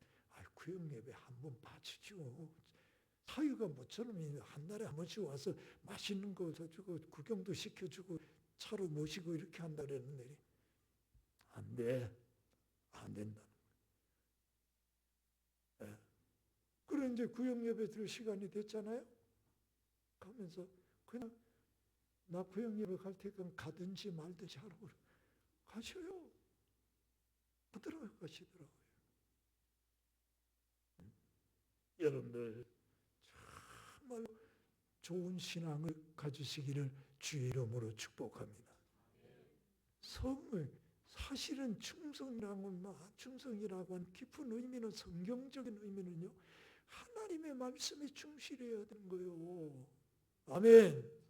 구역예배 한 번 봐주죠. 사유가 모처럼 한 달에 한 번씩 와서 맛있는 거 사주고 구경도 시켜주고 차로 모시고 이렇게 한다 그랬는데 안 된다는 거예요. 그래 이제 구역예배 들 시간이 됐잖아요. 하면서 그냥 나 구역역을 갈 테니까 가든지 말든지 하라고 가셔요. 가시더라고요. 여러분들 정말 좋은 신앙을 가지시기를 주의 이름으로 축복합니다. 사실은 충성이라고 한 깊은 의미는, 성경적인 의미는요, 하나님의 말씀에 충실해야 되는 거예요. 아멘.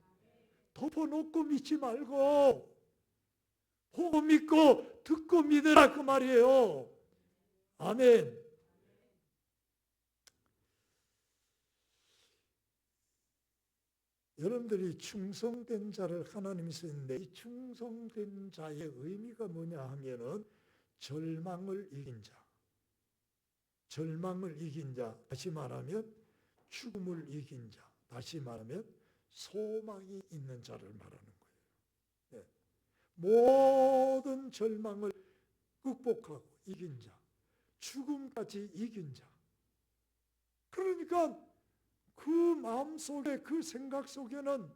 덮어놓고 믿지 말고 보고 믿고 듣고 믿으라 그 말이에요. 아멘. 여러분들이 충성된 자를 하나님이 쓰는데, 이 충성된 자의 의미가 뭐냐 하면은 절망을 이긴 자, 다시 말하면 죽음을 이긴 자, 다시 말하면 소망이 있는 자를 말하는 거예요. 네. 모든 절망을 극복하고 이긴 자, 죽음까지 이긴 자. 그러니까 그 마음속에, 그 생각 속에는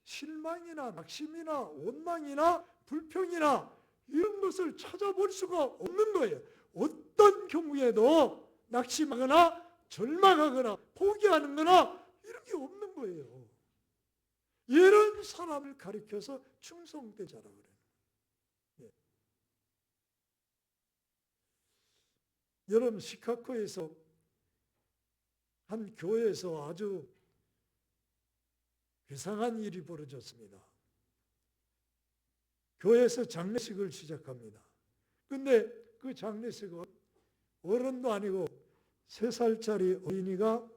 실망이나 낙심이나 원망이나 불평이나 이런 것을 찾아볼 수가 없는 거예요. 어떤 경우에도 낙심하거나 절망하거나 포기하는 거나 이런 게 없는 거예요. 이런 사람을 가리켜서 충성된 자라고 그래요. 네. 여러분, 시카고에서 한 교회에서 아주 이상한 일이 벌어졌습니다. 교회에서 장례식을 시작합니다. 근데 그 장례식은 어른도 아니고 3살짜리 어린이가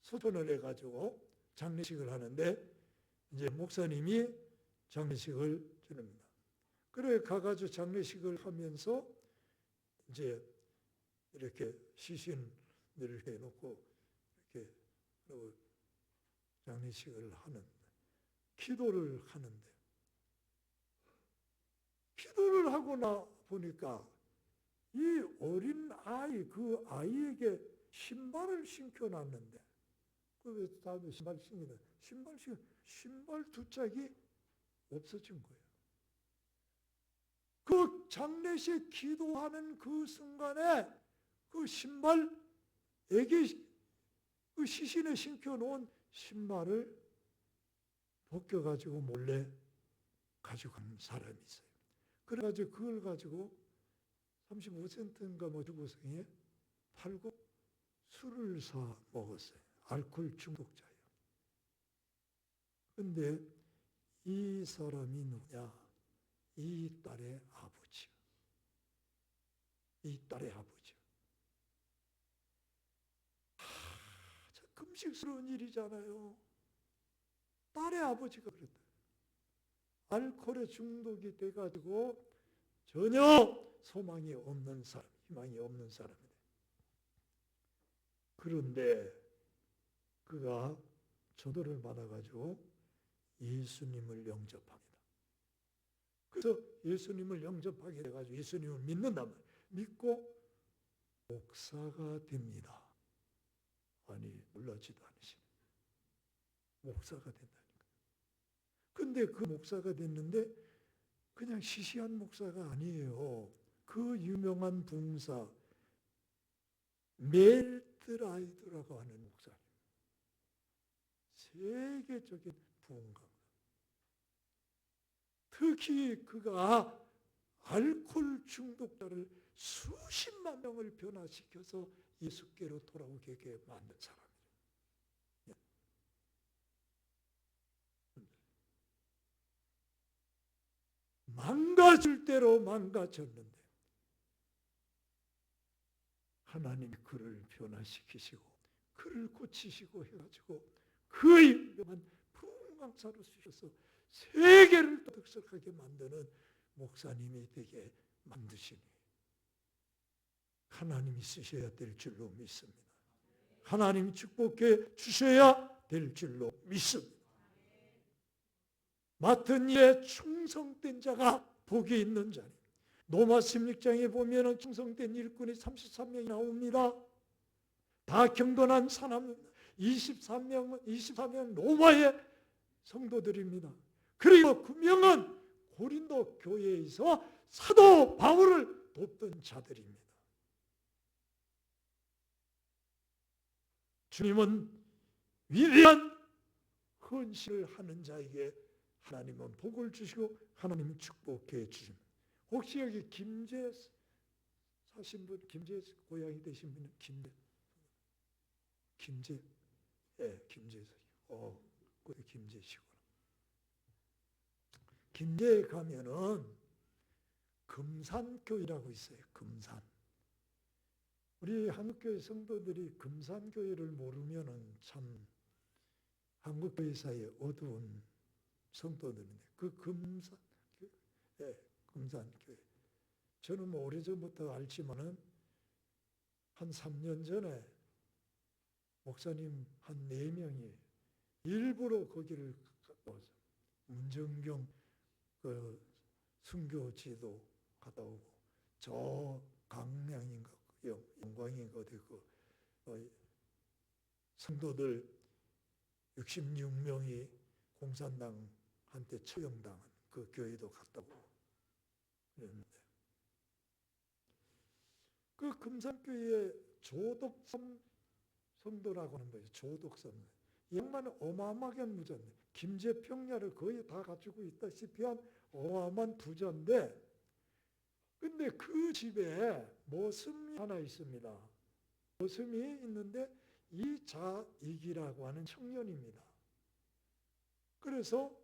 소전을 해가지고 장례식을 하는데, 이제 목사님이 장례식을 주릅니다. 그래 가가지고 장례식을 하면서 이제 이렇게 시신을 해놓고 이렇게 장례식을 하는데, 기도를 하고 나 보니까 이 어린 아이, 그 아이에게 신발을 신겨놨는데, 그 다음에 신발 2짝이 없어진 거예요. 그 장례식 기도하는 그 순간에 그 신발, 그 시신에 신겨놓은 신발을 벗겨가지고 몰래 가지고 간 사람이 있어요. 그래가지고 그걸 가지고 35센트인가 뭐 주고서에 팔고 술을 사 먹었어요. 알코올 중독자예요. 근데 이 사람이 누구냐? 이 딸의 아버지요. 참 금식스러운 일이잖아요. 딸의 아버지가 그랬다. 알코올에 중독이 돼가지고 전혀 소망이 없는 사람, 희망이 없는 사람이에요. 그런데 그가 전도를 받아가지고 예수님을 영접합니다. 그래서 예수님을 영접하게 돼가지고 예수님을 믿는단 말이에요. 믿고 목사가 됩니다. 아니, 놀라지도 않으시네. 목사가 된다니까. 근데 그 목사가 됐는데 그냥 시시한 목사가 아니에요. 그 유명한 붕사 멜트라이드라고 하는 목사님, 세계적인 부흥가. 특히 그가 알코올 중독자를 수십만 명을 변화시켜서 예수께로 돌아오게 만든 사람이에요. 망가질 대로 망가졌는데 하나님이 그를 변화시키시고 그를 고치시고 해가지고 그 유명한 부흥강사로 쓰셔서 세계를 떠들썩하게 만드는 목사님이 되게 만드시니 하나님이 쓰셔야 될 줄로 믿습니다. 하나님이 축복해 주셔야 될 줄로 믿습니다. 맡은 일에 충성된 자가 복이 있는 자니. 로마 16장에 보면 충성된 일꾼이 33명이 나옵니다. 다 경건한 사람, 24명 로마의 성도들입니다. 그리고 9명은 고린도 교회에서 사도 바울을 돕던 자들입니다. 주님은 위대한 헌신을 하는 자에게 하나님은 복을 주시고 하나님은 축복해 주십니다. 혹시 여기 김제 사신 분, 김제 고향이 되신 분은 김제, 김제, 그 김제시구나. 김제에 가면은 금산교회라고 있어요. 금산. 우리 한국교회 성도들이 금산교회를 모르면은 참 한국교회 사이에 어두운 성도들인데 그 금산교회. 저는 뭐 오래전부터 알지만은 한 3년 전에 목사님 한 4명이 일부러 거기를 문정경 그 순교지도 갔다 오고 저 강량인가 영광인가 되고 성도들 66명이 공산당한테 처형당한 그 교회도 갔다 오고 그랬는데 그 금산교회에 조덕삼 성도라고 하는 거예요. 조덕삼. 이 양반은 어마어마하게 부자인데 김제평야를 거의 다 갖추고 있다시피 한 어마어마한 부자인데 근데 그 집에 모습이 하나 있습니다. 모습이 있는데 이자익이라고 하는 청년입니다. 그래서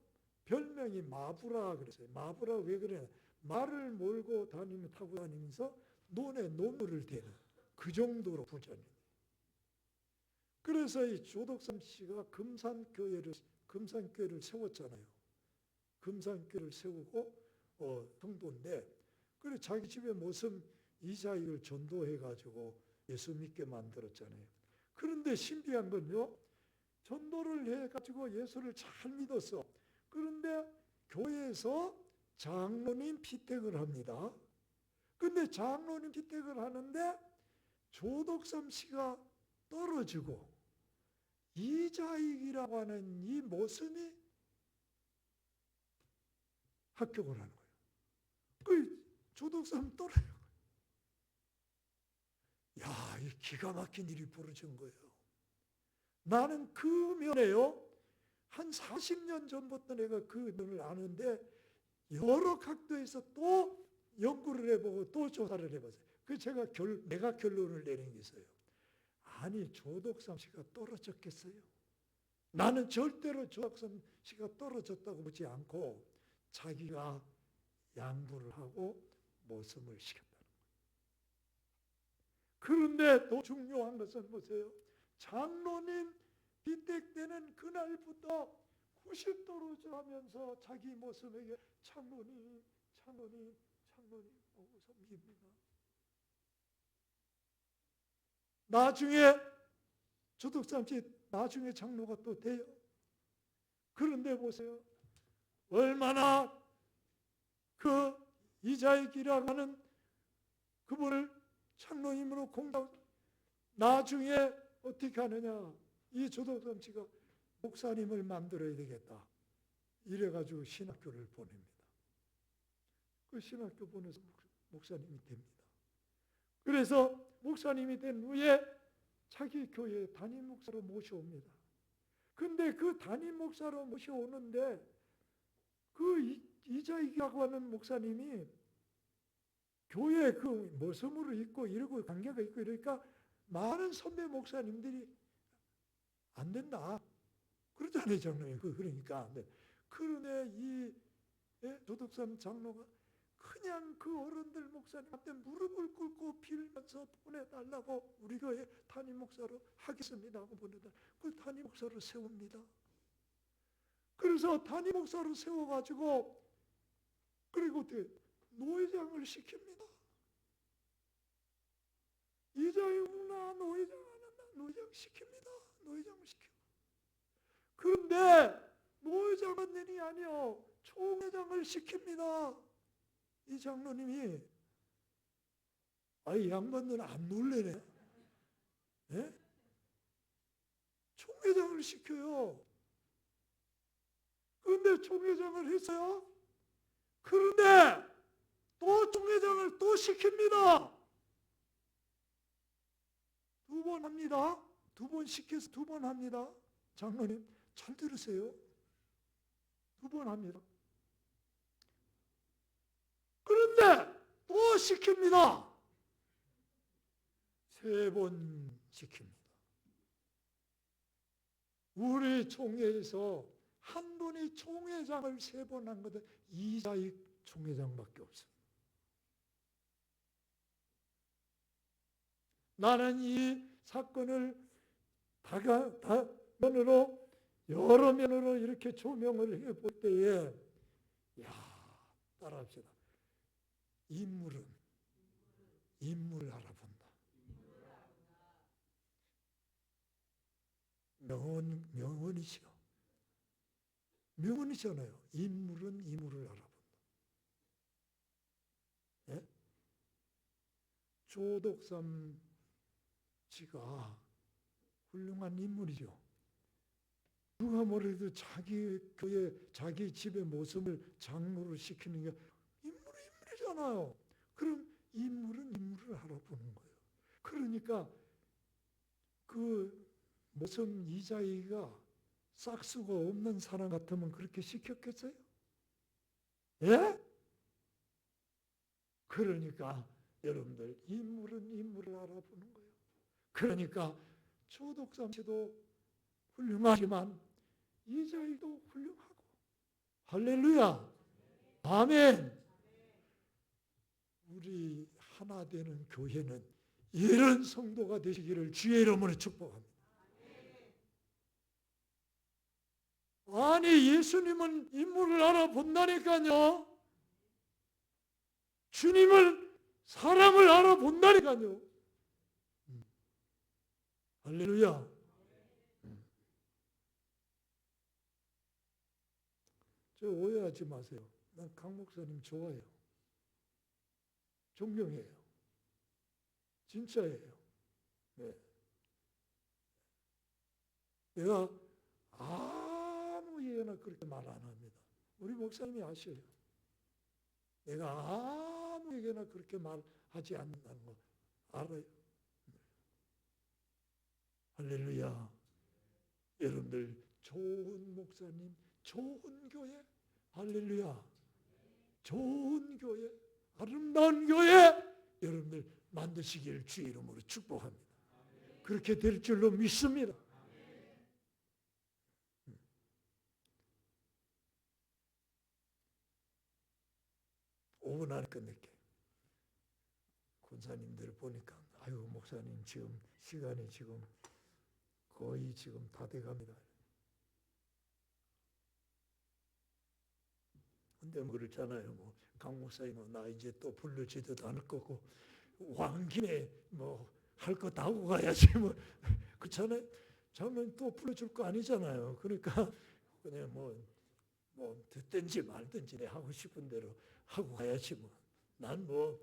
별명이 마부라 그랬어요. 마부라 왜 그래? 말을 몰고 타고 다니면서 논에 노무를 대는 그 정도로 부자입니다. 그래서 이 조덕삼 씨가 금산교회를 세웠잖아요. 금산교회를 세우고 성도인데 그래 자기 집에 모습 이자익을 전도해가지고 예수 믿게 만들었잖아요. 그런데 신비한 건요. 전도를 해가지고 예수를 잘 믿었어. 그런데 교회에서 장로님 피택을 합니다. 근데 장로님 피택을 하는데 조덕삼 씨가 떨어지고 이자익이라고 하는 이 모습이 합격을 하는 거예요. 그 조덕삼 떨어져요. 야, 이 기가 막힌 일이 벌어진 거예요. 나는 그 면에요. 한 40년 전부터 내가 그 면을 아는데 여러 각도에서 또 연구를 해보고 또 조사를 해봤어요. 그래서 내가 결론을 내린 게 있어요. 아니 조덕삼 씨가 떨어졌겠어요? 나는 절대로 조덕삼 씨가 떨어졌다고 보지 않고 자기가 양보를 하고 모성을 시켰다는 거예요. 그런데 더 중요한 것은 보세요. 장로님 비택되는 그날부터 90도로 하면서 자기 모습에게 장로님 하고 섬깁니다. 나중에 조덕삼 씨 나중에 장로가 또 돼요. 그런데 보세요. 얼마나 그 이자익이라고 하는 그분을 장로님으로 공부하고 나중에 어떻게 하느냐. 이 조덕삼 씨가 목사님을 만들어야 되겠다. 이래가지고 신학교를 보냅니다. 그 신학교 보내서 목사님이 됩니다. 그래서 목사님이 된 후에 자기 교회 담임 목사로 모셔옵니다. 근데 그 담임 목사로 모셔오는데 그 이자익이라고 하는 목사님이 교회 그 모습으로 있고 이러고 관계가 있고 이러니까 많은 선배 목사님들이 안 된다. 그러잖아요, 장로님. 그러니까 안 돼. 그런데 이 조덕삼 장로가 그냥 그 어른들 목사님한테 무릎을 꿇고 빌면서 보내달라고 우리 교회 담임 목사로 하겠습니다 하고 보내달라고 그 담임 목사로 세웁니다. 그래서 담임 목사로 세워가지고 그리고 어떻게 노회장을 시킵니다. 이자익나 노회장 안 한다. 노회장 시킵니다. 노회장을 시켜. 그런데 노회장은 일이 아니요. 총회장을 시킵니다. 이 장로님이 이 양반들은 안 놀래네. 예? 총회장을 시켜요. 그런데 총회장을 했어요. 그런데 또 총회장을 또 시킵니다. 2번 합니다. 2번 시켜서 2번 합니다. 장로님 잘 들으세요. 2번 합니다. 그런데 또 시킵니다. 3번 시킵니다. 우리 총회에서 한 분이 총회장을 3번 한 것은 이자익 총회장밖에 없습니다. 나는 이 사건을 여러 면으로 이렇게 조명을 해볼 때에 따라합시다. 인물을 알아본다. 명언이죠. 명언이잖아요. 인물은 인물을 알아본다. 예? 조덕삼 씨가 훌륭한 인물이죠. 누가 뭐래도 자기 교회, 자기 집의 모습을 장로로 시키는 게 인물이잖아요. 그럼 인물은 인물을 알아보는 거예요. 그러니까 그 모성 이자이가 싹수가 없는 사람 같으면 그렇게 시켰겠어요? 예? 그러니까 여러분들 인물은 인물을 알아보는 거예요. 그러니까 조덕삼 씨도 훌륭하지만 이자이도 훌륭하고 할렐루야 아멘. 우리 하나 되는 교회는 이런 성도가 되시기를 주의 이름으로 축복합니다. 아니 예수님은 인물을 알아본다니까요. 주님을 사람을 알아본다니까요. 할렐루야. 저 오해하지 마세요. 난 강 목사님 좋아해요. 존경해요. 진짜예요. 네. 내가 아무 예나 그렇게 말 안 합니다. 우리 목사님이 아셔요. 내가 아무에게나 그렇게 말하지 않는다는 거 알아요. 할렐루야. 여러분들 좋은 목사님, 좋은 교회, 할렐루야. 좋은 교회, 아름다운 교회 여러분들 만드시길 주의 이름으로 축복합니다. 그렇게 될 줄로 믿습니다. 5분 안에 끝낼게요. 권사님들 보니까 아유 목사님 지금 시간이 지금 거의 지금 다 돼갑니다. 근데 뭐 그렇잖아요. 강 목사님은 나 이제 또 불러지도 않을 거고 왕 김에 뭐 할 거 다 하고 가야지 뭐 그렇잖아요. 저는 또 불러줄 거 아니잖아요. 그러니까 그냥 뭐 듣든지 말든지 내 하고 싶은 대로 하고 가야지 뭐. 난 뭐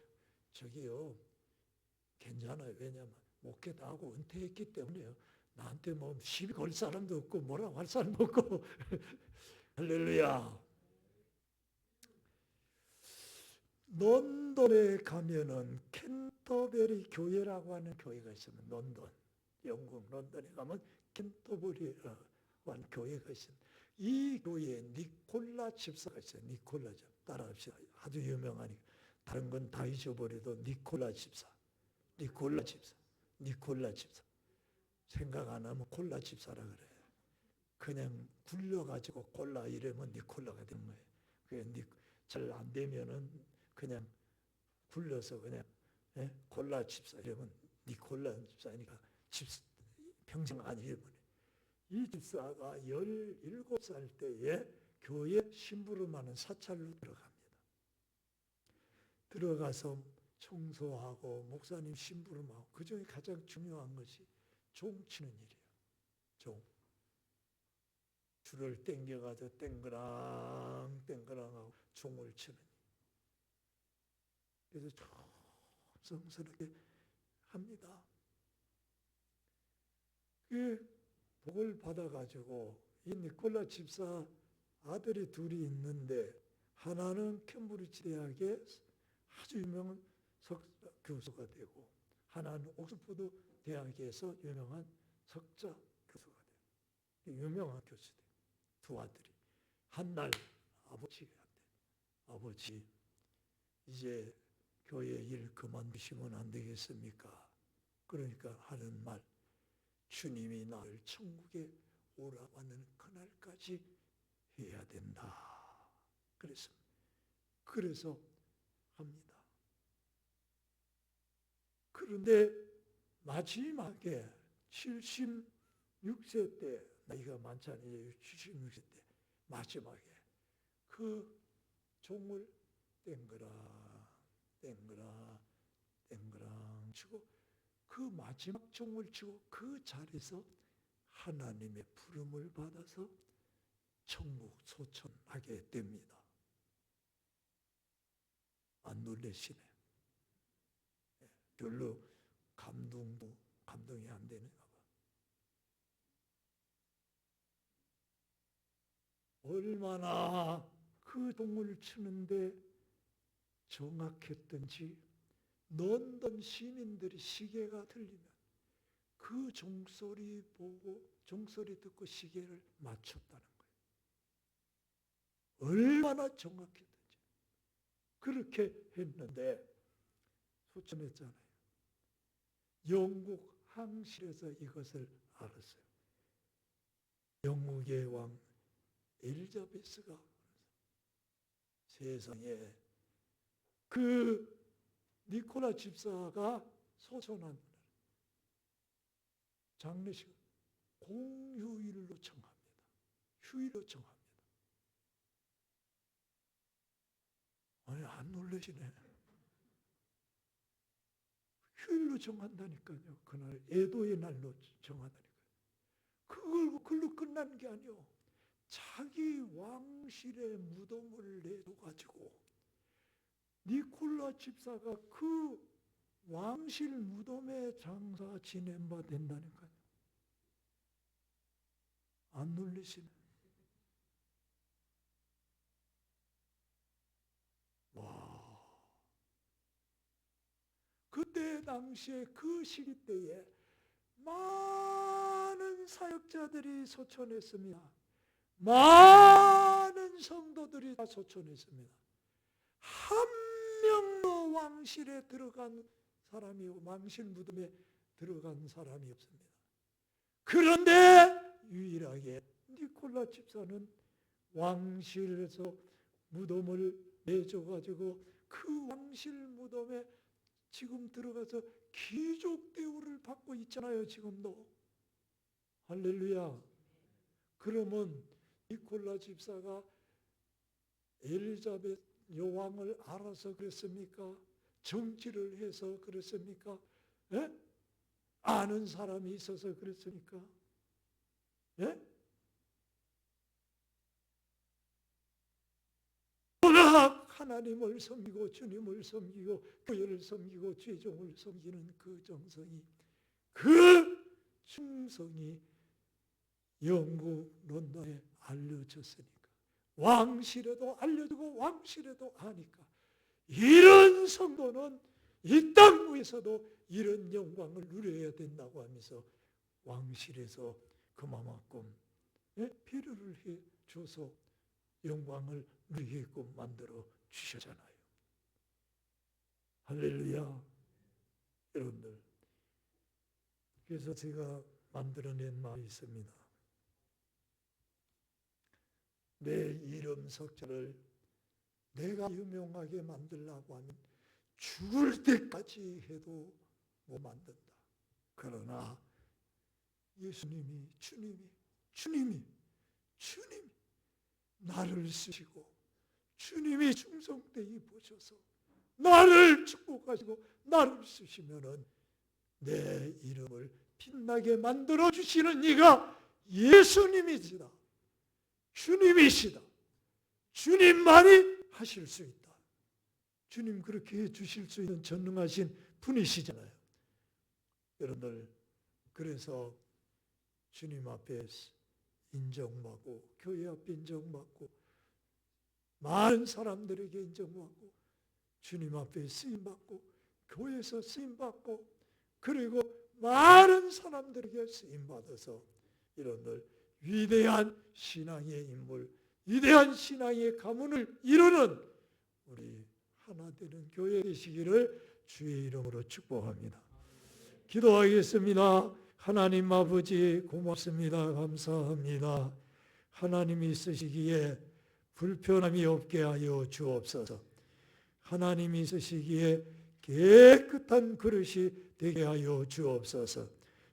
저기요 괜찮아요. 왜냐면 목회 다 하고 은퇴했기 때문에요. 나한테 뭐 시비 걸 사람도 없고 뭐라고 할 사람도 없고 할렐루야. 런던에 가면은 캔터베리 교회라고 하는 교회가 있습니다. 런던, 영국 런던에 가면 캔터베리라고 하는 교회가 있습니다. 이 교회에 니콜라 집사가 있어요. 니콜라 집사. 따라합시다. 아주 유명하니까. 다른 건 다 잊어버려도 니콜라 집사. 니콜라 집사. 니콜라 집사. 생각 안 하면 콜라 집사라 그래. 그냥 굴려가지고 콜라 이러면 니콜라가 되는 거예요. 그게 잘 안 되면은 그냥 굴려서 그냥 콜라 집사 이러면 니콜라 집사니까 평생 안 잃어버려. 이 집사가 17살 때에 교회 심부름하는 사찰로 들어갑니다. 들어가서 청소하고 목사님 심부름하고 그중에 가장 중요한 것이 종 치는 일이에요. 종. 줄을 당겨가지고 땡그랑 하고 종을 치는 일. 그래서 정성스럽게 합니다. 복을 받아가지고 이 니콜라 집사 아들이 둘이 있는데 하나는 캠브리지 대학의 아주 유명한 교수가 되고 하나는 옥스퍼드 대학에서 유명한 석자 교수가 되고 유명한 교수들 두 아들이 한날 아버지가 아버지 이제 교회 일 그만두시면 안 되겠습니까? 그러니까 하는 말 주님이 나를 천국에 오라고 하는 그날까지 해야 된다. 그래서 합니다. 그런데 마지막에 76세 때 나이가 많잖아요. 76세 때 마지막에 그 종을 땡그랑 치고 그 마지막 종을 치고 그 자리에서 하나님의 부름을 받아서 천국 소천하게 됩니다. 안 놀라시네. 별로 감동이 안 되는가 봐. 얼마나 그 종을 치는데 정확했던지 런던 시민들이 시계가 들리면 그 종소리 보고 종소리 듣고 시계를 맞췄다는 거예요. 얼마나 정확했던지. 그렇게 했는데 소천했잖아요. 영국 항실에서 이것을 알았어요. 영국의 왕 엘리자베스가 세상에 그 니콜라 집사가 소천한 장례식 공휴일로 정합니다. 휴일로 정합니다. 아니 안 놀라시네. 휴일로 정한다니까요. 그날 애도의 날로 정한다니까요. 그걸로 끝난 게 아니요. 자기 왕실의 무덤을 내둬가지고 니콜라 집사가 그 왕실 무덤에 장사 지낸 바 된다니까요. 안 놀리시네. 와. 그때 당시에 그 시기 때에 많은 사역자들이 소천했습니다. 많은 성도들이 다 소천했습니다. 한 명도 왕실에 들어간 사람이 왕실 무덤에 들어간 사람이 없습니다. 그런데 유일하게 니콜라 집사는 왕실에서 무덤을 내줘가지고 그 왕실 무덤에 지금 들어가서 귀족 대우를 받고 있잖아요. 지금도. 할렐루야. 그러면 니콜라 집사가 엘리자베스 여왕을 알아서 그랬습니까? 정치를 해서 그랬습니까? 예? 아는 사람이 있어서 그랬습니까? 예? 워낙 하나님을 섬기고 주님을 섬기고 교회를 섬기고 죄종을 섬기는 그 정성이 그 충성이 영국 런던에 알려졌으니까 왕실에도 알려주고 왕실에도 아니까 이런 성도는 이 땅 위에서도 이런 영광을 누려야 된다고 하면서 왕실에서 그만큼 배려를 해줘서 영광을 누리게끔 만들어 주셨잖아요. 할렐루야. 여러분들, 그래서 제가 만들어낸 말이 있습니다. 내 이름 석자를 내가 유명하게 만들려고 하면 죽을 때까지 해도 못 만든다. 그러나 예수님이 주님이 나를 쓰시고 주님이 충성되이 보셔서 나를 축복하시고 나를 쓰시면은 내 이름을 빛나게 만들어 주시는 이가 예수님이시다. 주님이시다. 주님만이 하실 수 있다. 주님 그렇게 해 주실 수 있는 전능하신 분이시잖아요. 여러분들, 그래서 주님 앞에 인정받고 교회 앞에 인정받고 많은 사람들에게 인정받고 주님 앞에 쓰임받고 교회에서 쓰임받고 그리고 많은 사람들에게 쓰임받아서 이런들 위대한 신앙의 인물, 위대한 신앙의 가문을 이루는 우리 하나 되는 교회 되시기를 주의 이름으로 축복합니다. 기도하겠습니다. 하나님 아버지 고맙습니다. 감사합니다. 하나님이 쓰시기에 불편함이 없게 하여 주옵소서. 하나님이 쓰시기에 깨끗한 그릇이 되게 하여 주옵소서.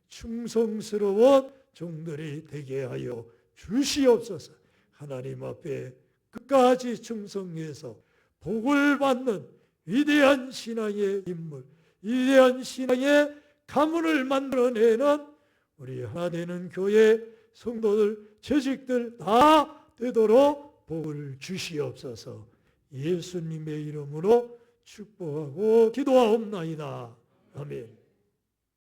충성스러운 종들이 되게 하여 주시옵소서. 하나님 앞에 끝까지 충성해서 복을 받는 위대한 신앙의 인물, 위대한 신앙의 가문을 만들어내는 우리 하나 되는 교회 성도들, 재직들 다 되도록 복을 주시옵소서. 예수님의 이름으로 축복하고 기도하옵나이다. 아멘.